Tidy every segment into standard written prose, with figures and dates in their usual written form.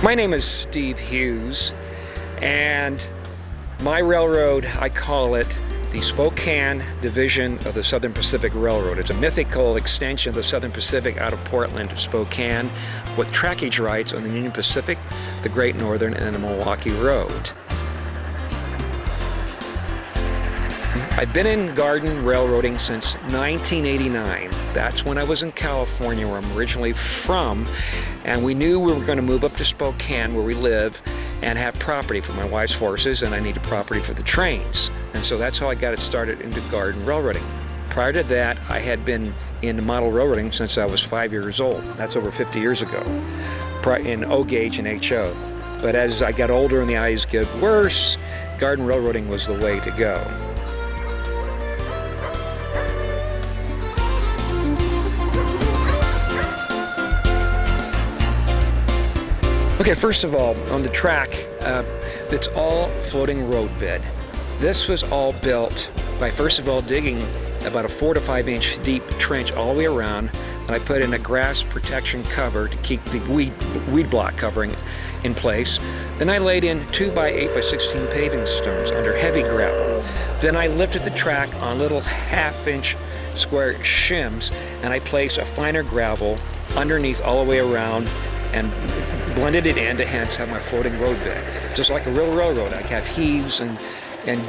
My name is Steve Hughes, and my railroad, I call it the Spokane Division of the Southern Pacific Railroad. It's a mythical extension of the Southern Pacific out of Portland to Spokane with trackage rights on the Union Pacific, the Great Northern, and the Milwaukee Road. I've been in garden railroading since 1989. That's when I was in California, where I'm originally from, and we knew we were going to move up to Spokane, where we live, and have property for my wife's horses, and I needed property for the trains. And so that's how I got it started into garden railroading. Prior to that, I had been in model railroading since I was 5 years old. That's over 50 years ago, in O gauge and HO. But as I got older and the eyes get worse, garden railroading was the way to go. Okay, first of all, on the track, it's all floating road bed. This was all built by, first of all, digging about a 4 to 5 inch deep trench all the way around, and I put in a grass protection cover to keep the weed block covering in place. Then I laid in 2 by 8 by 16 paving stones under heavy gravel. Then I lifted the track on little 1/2 inch square shims, and I placed a finer gravel underneath all the way around and blended it in to hence have my floating road bed. Just like a real railroad, I have heaves and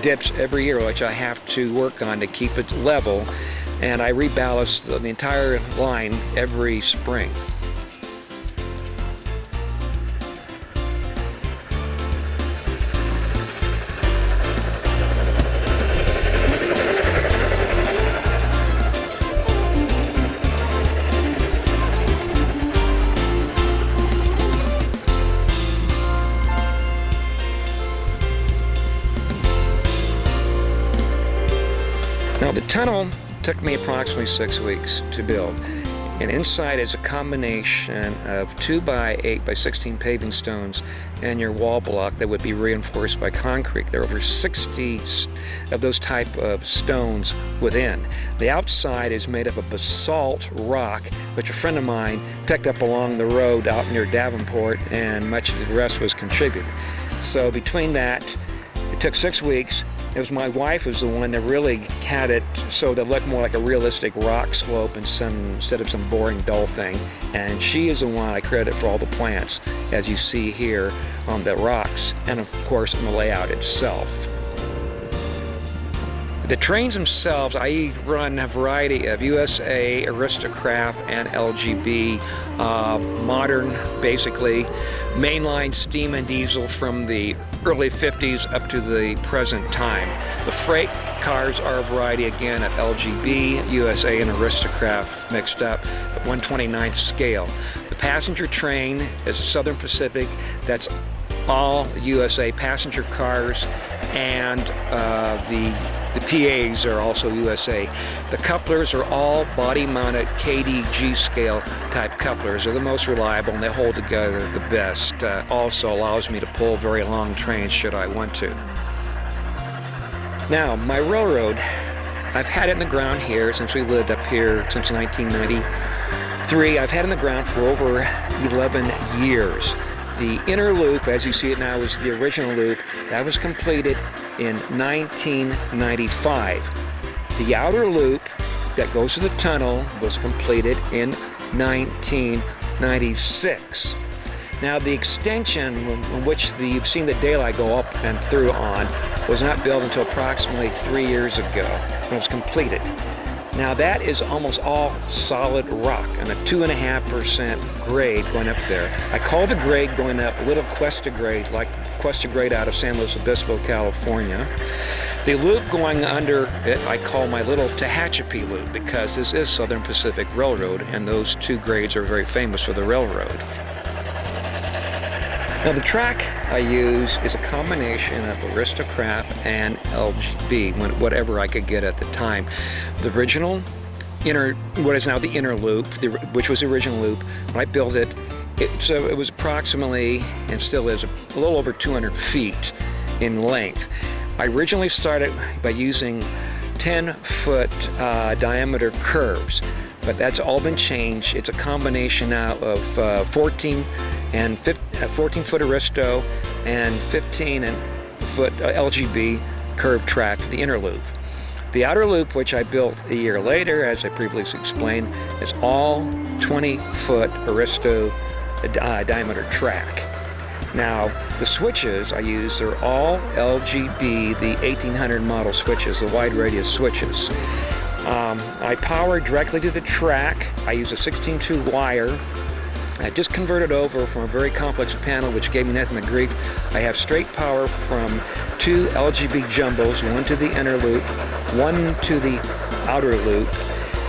dips every year, which I have to work on to keep it level, and I reballast the entire line every spring. Now, the tunnel took me approximately 6 weeks to build, and inside is a combination of 2 by 8 by 16 paving stones and your wall block that would be reinforced by concrete. There are over 60 of those type of stones within. The outside is made up of basalt rock, which a friend of mine picked up along the road out near Davenport, and much of the rest was contributed. So between that, it took 6 weeks. It was my wife who's the one that really had it so that it looked more like a realistic rock slope instead of some boring dull thing. And she is the one I credit for all the plants, as you see here on the rocks, and of course on the layout itself. The trains themselves, I run a variety of USA, Aristo-Craft, and LGB, modern, basically, mainline steam and diesel from the early 50s up to the present time. The freight cars are a variety, again, of LGB, USA, and Aristo-Craft mixed up at 1/29th scale. The passenger train is Southern Pacific. That's all USA passenger cars, and the PAs are also USA. The couplers are all body-mounted KDG scale type couplers. They're the most reliable, and they hold together the best. Also allows me to pull very long trains should I want to. Now, my railroad, I've had it in the ground here since we lived up here since 1993. I've had it in the ground for over 11 years. The inner loop, as you see it now, is the original loop. That was completed in 1995. The outer loop that goes to the tunnel was completed in 1996. Now, the extension on which you've seen the daylight go up and through on was not built until approximately 3 years ago when it was completed. Now, that is almost all solid rock and a 2.5% grade going up there. I call the grade going up Little Cuesta grade, like Cuesta grade out of San Luis Obispo, California. The loop going under it, I call my little Tehachapi Loop, because this is Southern Pacific Railroad, and those two grades are very famous for the railroad. Now, the track I use is a combination of Aristo-Craft and LGB, whatever I could get at the time. The original what is now the inner loop, which was the original loop, when I built it, it was approximately, and still is, a little over 200 feet in length. I originally started by using 10-foot diameter curves, but that's all been changed. It's a combination now of 14 and 14-foot Aristo and 15-foot LGB curved track for the inner loop. The outer loop, which I built a year later, as I previously explained, is all 20-foot Aristo diameter track. Now, the switches I use are all LGB, the 1800 model switches, the wide radius switches. I power directly to the track. I use a 16-2 wire. I just converted over from a very complex panel, which gave me nothing but grief. I have straight power from 2 LGB jumbos, one to the inner loop, one to the outer loop,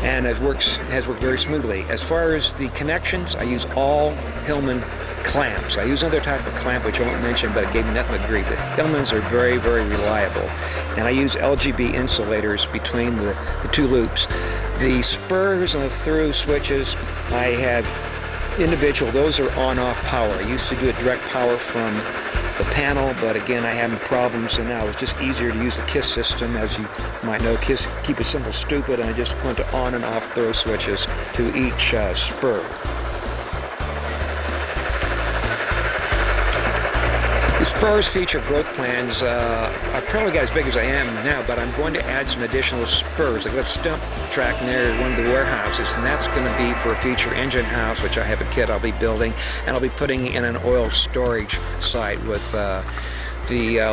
and it has worked very smoothly. As far as the connections, I use all Hillman clamps. I use another type of clamp which I won't mention, but it gave me nothing but grief. The Hillmans are very, very reliable. And I use LGB insulators between the 2 loops. The spurs and the through switches, I have individual, those are on-off power. I used to do a direct power from the panel, but again, I had problems, and now it's just easier to use the KISS system. As you might know, KISS, keep it simple, stupid, and I just went to on and off throw switches to each spur. As far as future growth plans, I probably got as big as I am now, but I'm going to add some additional spurs. I've got a stump track near one of the warehouses, and that's going to be for a future engine house, which I have a kit I'll be building, and I'll be putting in an oil storage site with the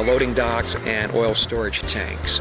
loading docks and oil storage tanks.